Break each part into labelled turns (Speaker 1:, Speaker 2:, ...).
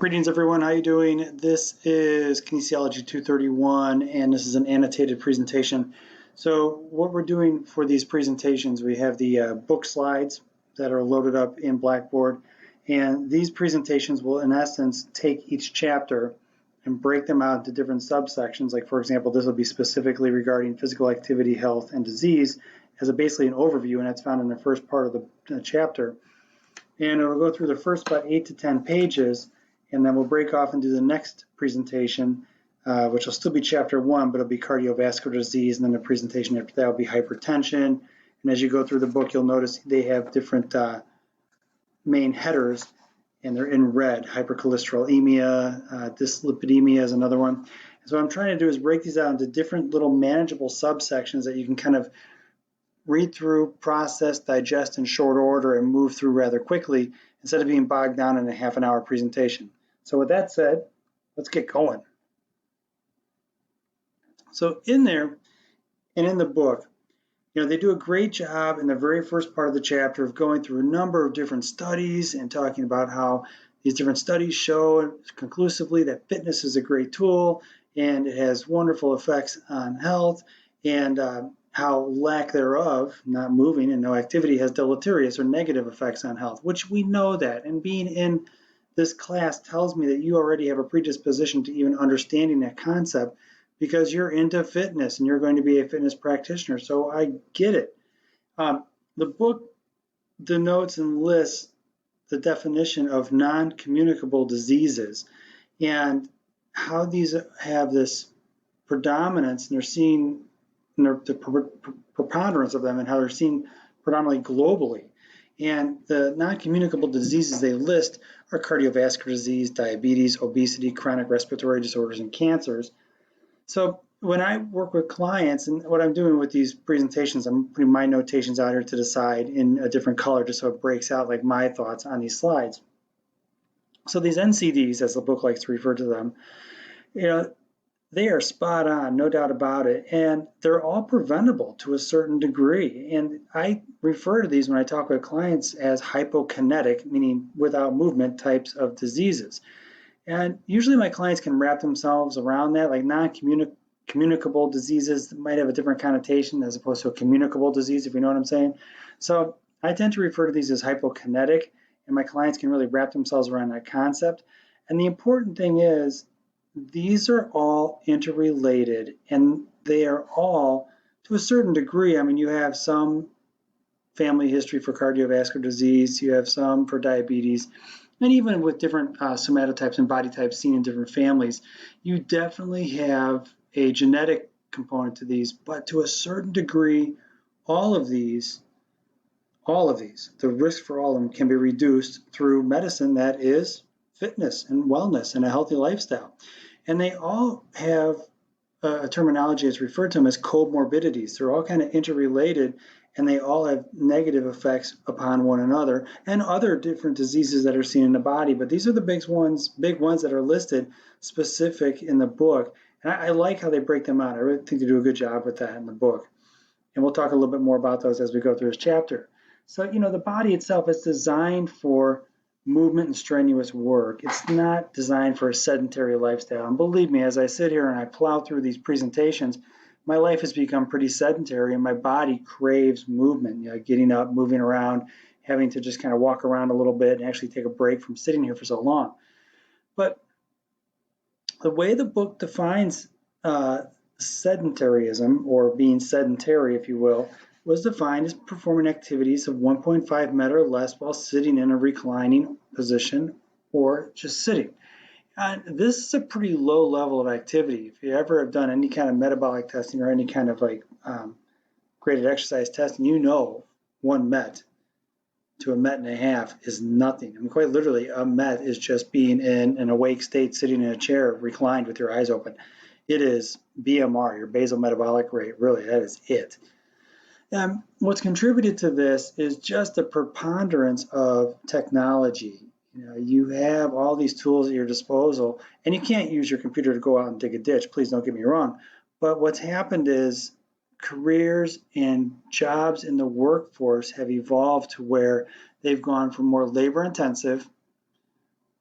Speaker 1: Greetings everyone, how are you doing? This is Kinesiology 231 and this is an annotated presentation. So what we're doing for these presentations, we have the book slides that are loaded up in Blackboard, and these presentations will in essence take each chapter and break them out into different subsections. Like for example, this will be specifically regarding physical activity, health, and disease as basically an overview, and that's found in the first part of the chapter. And it'll go through the first about 8 to 10 pages, and then we'll break off and do the next presentation, which will still be chapter 1, but it'll be cardiovascular disease, and then the presentation after that will be hypertension. And as you go through the book, you'll notice they have different main headers, and they're in red. Hypercholesterolemia, dyslipidemia is another one. And so what I'm trying to do is break these out into different little manageable subsections that you can kind of read through, process, digest in short order, and move through rather quickly instead of being bogged down in a half-an-hour presentation. So with that said, let's get going. So in there and in the book, they do a great job in the very first part of the chapter of going through a number of different studies and talking about how these different studies show conclusively that fitness is a great tool and it has wonderful effects on health, and how lack thereof, not moving and no activity, has deleterious or negative effects on health, which we know that. And being in this class tells me that you already have a predisposition to even understanding that concept because you're into fitness and you're going to be a fitness practitioner. So I get it. The book denotes and lists the definition of non-communicable diseases and how these have this predominance, and they're seen the preponderance of them and how they're seen predominantly globally. And the non-communicable diseases they list are cardiovascular disease, diabetes, obesity, chronic respiratory disorders, and cancers. So when I work with clients, and what I'm doing with these presentations, I'm putting my notations out here to the side in a different color just so it breaks out like my thoughts on these slides. So these NCDs, as the book likes to refer to them, they are spot on, no doubt about it, and they're all preventable to a certain degree. And I refer to these when I talk with clients as hypokinetic, meaning without movement types of diseases. And usually my clients can wrap themselves around that, like non-communicable diseases might have a different connotation as opposed to a communicable disease, if you know what I'm saying. So I tend to refer to these as hypokinetic, and my clients can really wrap themselves around that concept. And the important thing is, these are all interrelated, and they are all, to a certain degree, you have some family history for cardiovascular disease, you have some for diabetes, and even with different somatotypes and body types seen in different families, you definitely have a genetic component to these, but to a certain degree, all of these, the risk for all of them can be reduced through medicine that is fitness and wellness and a healthy lifestyle. And they all have a terminology that's referred to them as comorbidities. They're all kind of interrelated, and they all have negative effects upon one another and other different diseases that are seen in the body. But these are the big ones that are listed specific in the book. And I like how they break them out. I really think they do a good job with that in the book. And we'll talk a little bit more about those as we go through this chapter. So, the body itself is designed for movement and strenuous work. It's not designed for a sedentary lifestyle. And believe me, as I sit here and I plow through these presentations, my life has become pretty sedentary and my body craves movement, getting up, moving around, having to just kind of walk around a little bit and actually take a break from sitting here for so long. But the way the book defines sedentarism, or being sedentary, if you will, was defined as performing activities of 1.5 meters or less while sitting in a reclining position or just sitting. And this is a pretty low level of activity. If you ever have done any kind of metabolic testing or any kind of graded exercise testing, 1 MET to a MET and a half is nothing. Quite literally, a MET is just being in an awake state, sitting in a chair, reclined with your eyes open. It is BMR, your basal metabolic rate. Really, that is it. What's contributed to this is just the preponderance of technology. You have all these tools at your disposal, and you can't use your computer to go out and dig a ditch. Please don't get me wrong. But what's happened is careers and jobs in the workforce have evolved to where they've gone from more labor-intensive,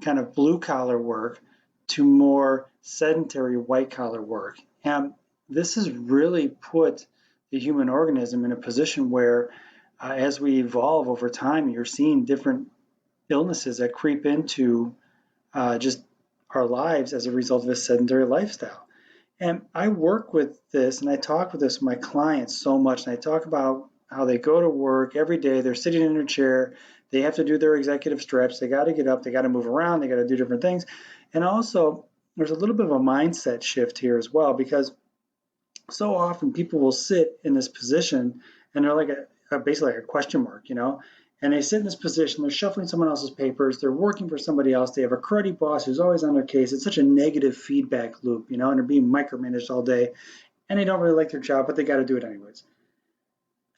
Speaker 1: kind of blue collar work to more sedentary white collar work. And this has really put the human organism in a position where, as we evolve over time, you're seeing different illnesses that creep into just our lives as a result of a sedentary lifestyle. And I work with this and I talk with this with my clients so much. And I talk about how they go to work every day, they're sitting in their chair, they have to do their executive stretch, they got to get up, they got to move around, they got to do different things. And also, there's a little bit of a mindset shift here as well, because so often people will sit in this position and they're like basically like a question mark, and they sit in this position, they're shuffling someone else's papers, they're working for somebody else, they have a cruddy boss who's always on their case. It's such a negative feedback loop, and they're being micromanaged all day, and they don't really like their job, but they got to do it anyways.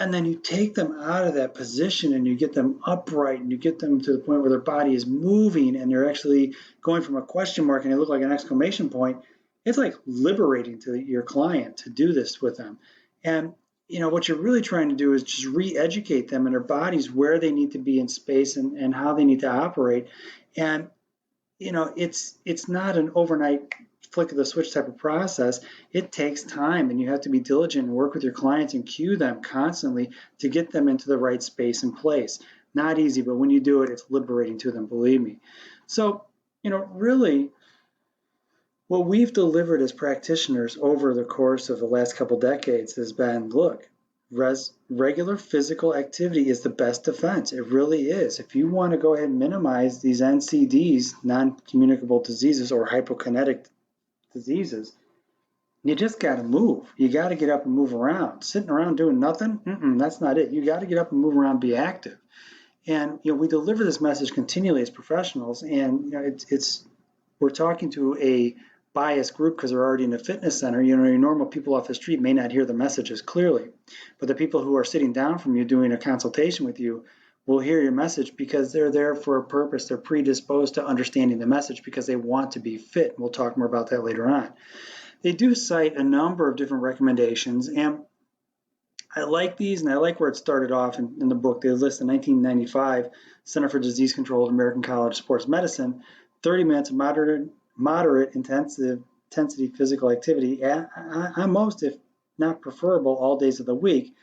Speaker 1: And then you take them out of that position and you get them upright and you get them to the point where their body is moving and they're actually going from a question mark and they look like an exclamation point. It's like liberating to your client to do this with them. And what you're really trying to do is just re-educate them in their bodies where they need to be in space and how they need to operate. And it's not an overnight flick of the switch type of process. It takes time, and you have to be diligent and work with your clients and cue them constantly to get them into the right space and place. Not easy, but when you do it, it's liberating to them, believe me. So, really, what we've delivered as practitioners over the course of the last couple decades has been, look, regular physical activity is the best defense. It really is. If you want to go ahead and minimize these NCDs, non-communicable diseases, or hypokinetic diseases, you just got to move. You got to get up and move around. Sitting around doing nothing, that's not it. You got to get up and move around, be active. And we deliver this message continually as professionals, and we're talking to a biased group because they're already in a fitness center. Your normal people off the street may not hear the messages clearly, but the people who are sitting down from you doing a consultation with you will hear your message because they're there for a purpose. They're predisposed to understanding the message because they want to be fit. We'll talk more about that later on. They do cite a number of different recommendations, and I like these, and I like where it started off in the book. They list the 1995 Center for Disease Control at American College of Sports Medicine, 30 minutes of moderate intensity physical activity on most, if not preferable, all days of the week.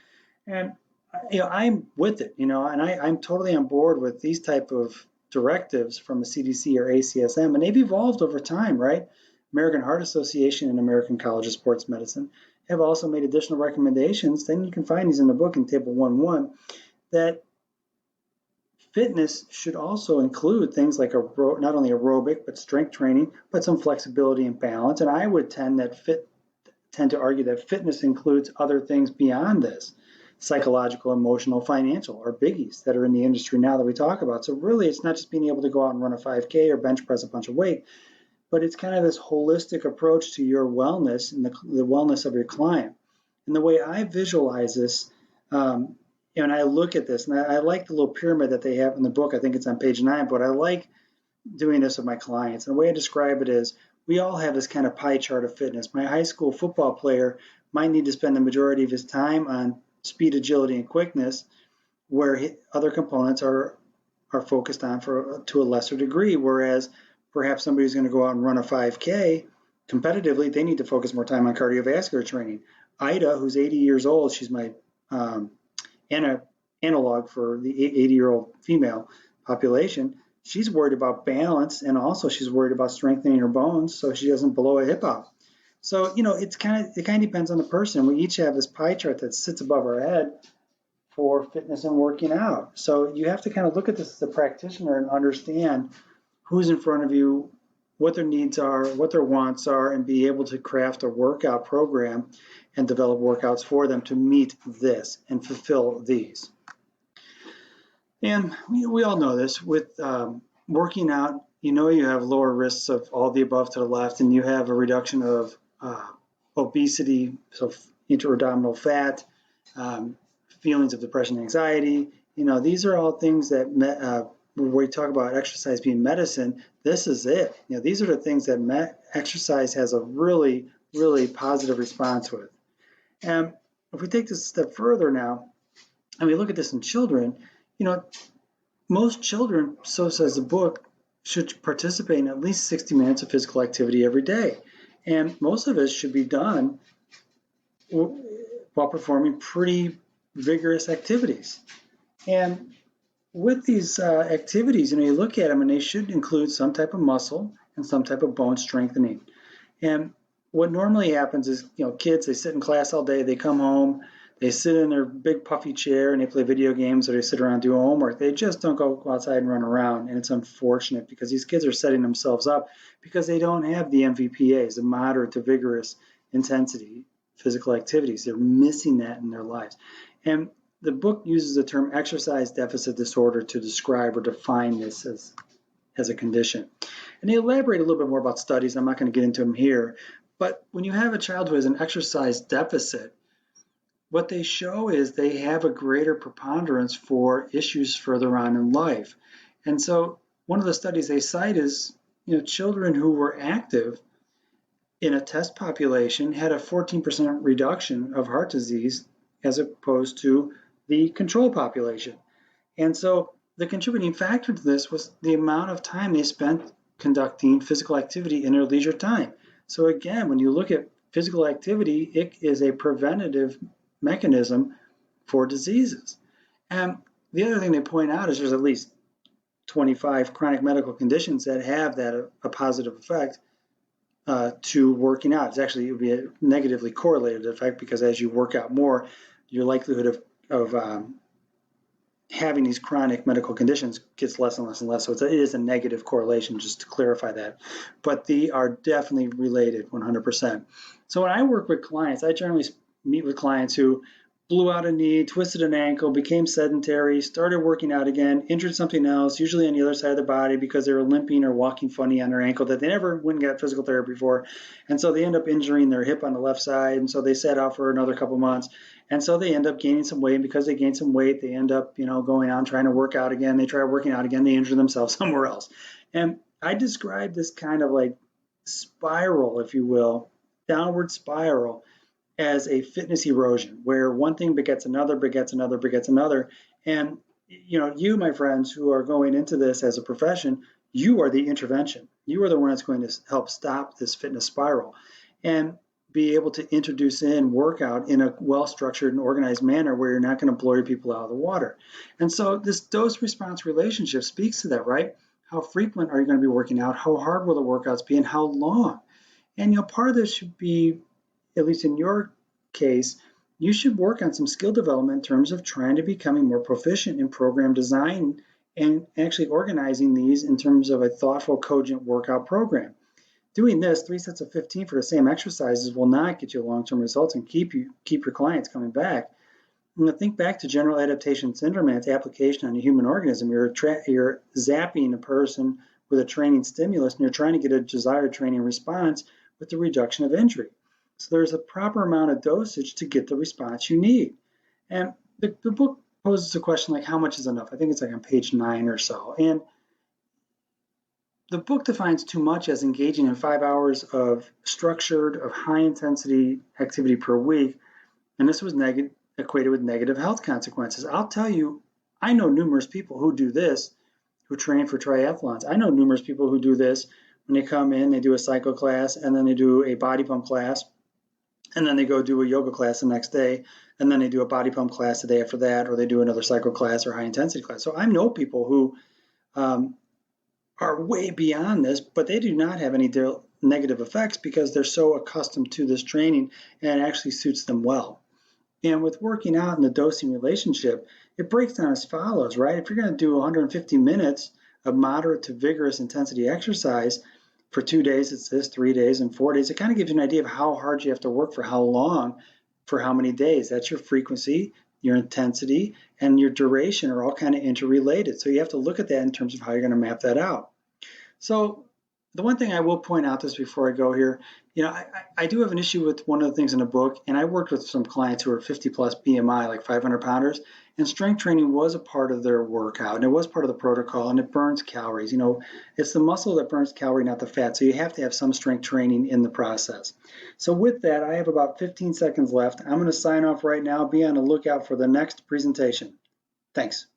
Speaker 1: And I'm with it, and I'm totally on board with these type of directives from the CDC or ACSM, and they've evolved over time, right? American Heart Association and American College of Sports Medicine have also made additional recommendations. Then you can find these in the book in Table 1.1 that fitness should also include things like not only aerobic but strength training, but some flexibility and balance. And I would tend to argue that fitness includes other things beyond this. Psychological, emotional, financial are biggies that are in the industry now that we talk about. So really, it's not just being able to go out and run a 5K or bench press a bunch of weight, but it's kind of this holistic approach to your wellness and the wellness of your client. And the way I visualize this, and I look at this, and I like the little pyramid that they have in the book. I think it's on page 9, but I like doing this with my clients. And the way I describe it is we all have this kind of pie chart of fitness. My high school football player might need to spend the majority of his time on speed, agility, and quickness, where other components are focused on to a lesser degree, whereas perhaps somebody who's going to go out and run a 5K competitively, they need to focus more time on cardiovascular training. Ida, who's 80 years old, she's my analog for the 80-year-old female population. She's worried about balance, and also she's worried about strengthening her bones so she doesn't blow a hip out. So, it kind of depends on the person. We each have this pie chart that sits above our head for fitness and working out. So you have to kind of look at this as a practitioner and understand who's in front of you, what their needs are, what their wants are, and be able to craft a workout program and develop workouts for them to meet this and fulfill these. And we all know this with working out, you have lower risks of all the above to the left, and you have a reduction of obesity, so intra-abdominal fat, feelings of depression and anxiety. These are all things that when we talk about exercise being medicine, this is it. These are the things that exercise has a really, really positive response with. And if we take this a step further now, and we look at this in children, most children, so says the book, should participate in at least 60 minutes of physical activity every day. And most of it should be done while performing pretty vigorous activities. And with these activities, you look at them and they should include some type of muscle and some type of bone strengthening. And what normally happens is, kids, they sit in class all day, they come home, they sit in their big puffy chair and they play video games or they sit around and do homework. They just don't go outside and run around. And it's unfortunate because these kids are setting themselves up because they don't have the MVPAs, the moderate to vigorous intensity physical activities. They're missing that in their lives. And the book uses the term exercise deficit disorder to describe or define this as a condition. And they elaborate a little bit more about studies. I'm not going to get into them here. But when you have a child who has an exercise deficit, what they show is they have a greater preponderance for issues further on in life. And so one of the studies they cite is, children who were active in a test population had a 14% reduction of heart disease as opposed to the control population. And so the contributing factor to this was the amount of time they spent conducting physical activity in their leisure time. So again, when you look at physical activity, it is a preventative mechanism for diseases. And the other thing they point out is there's at least 25 chronic medical conditions that have that a positive effect to working out. It's actually, it would be a negatively correlated effect because as you work out more, your likelihood of having these chronic medical conditions gets less and less and less. So it is a negative correlation, just to clarify that. But they are definitely related 100%. So when I work with clients, I generally meet with clients who blew out a knee, twisted an ankle, became sedentary, started working out again, injured something else, usually on the other side of the body because they were limping or walking funny on their ankle that they never went and got physical therapy for. And so they end up injuring their hip on the left side. And so they sat out for another couple months. And so they end up gaining some weight. And because they gained some weight, they end up, going out and trying to work out again. They try working out again. They injure themselves somewhere else. And I describe this kind of like spiral, if you will, downward spiral, as a fitness erosion where one thing begets another, begets another, begets another. And, you, my friends, who are going into this as a profession, you are the intervention. You are the one that's going to help stop this fitness spiral and be able to introduce in workout in a well-structured and organized manner where you're not going to blow your people out of the water. And so this dose-response relationship speaks to that, right? How frequent are you going to be working out? How hard will the workouts be and how long? And, part of this should be, at least in your case, you should work on some skill development in terms of trying to becoming more proficient in program design and actually organizing these in terms of a thoughtful, cogent workout program. Doing this, 3 sets of 15 for the same exercises will not get you long-term results and keep your clients coming back. And think back to general adaptation syndrome and its application on a human organism. You're zapping a person with a training stimulus and you're trying to get a desired training response with the reduction of injury. So there's a proper amount of dosage to get the response you need. And the book poses a question like, how much is enough? I think it's like on page 9 or so. And the book defines too much as engaging in 5 hours of structured, of high-intensity activity per week. And this was equated with negative health consequences. I'll tell you, I know numerous people who do this, who train for triathlons. I know numerous people who do this when they come in, they do a cycle class, and then they do a body pump class, and then they go do a yoga class the next day, and then they do a body pump class the day after that, or they do another cycle class or high intensity class. So I know people who are way beyond this, but they do not have any negative effects because they're so accustomed to this training and it actually suits them well. And with working out in the dosing relationship, it breaks down as follows, right? If you're going to do 150 minutes of moderate to vigorous intensity exercise, for 2 days, it's this, 3 days, and 4 days. It kind of gives you an idea of how hard you have to work for how long, for how many days. That's your frequency, your intensity, and your duration are all kind of interrelated. So you have to look at that in terms of how you're going to map that out. So the one thing I will point out this before I go here, I do have an issue with one of the things in the book, and I worked with some clients who are 50 plus BMI, like 500 pounders, and strength training was a part of their workout, and it was part of the protocol, and it burns calories. It's the muscle that burns calorie, not the fat, so you have to have some strength training in the process. So with that, I have about 15 seconds left. I'm going to sign off right now. Be on the lookout for the next presentation. Thanks.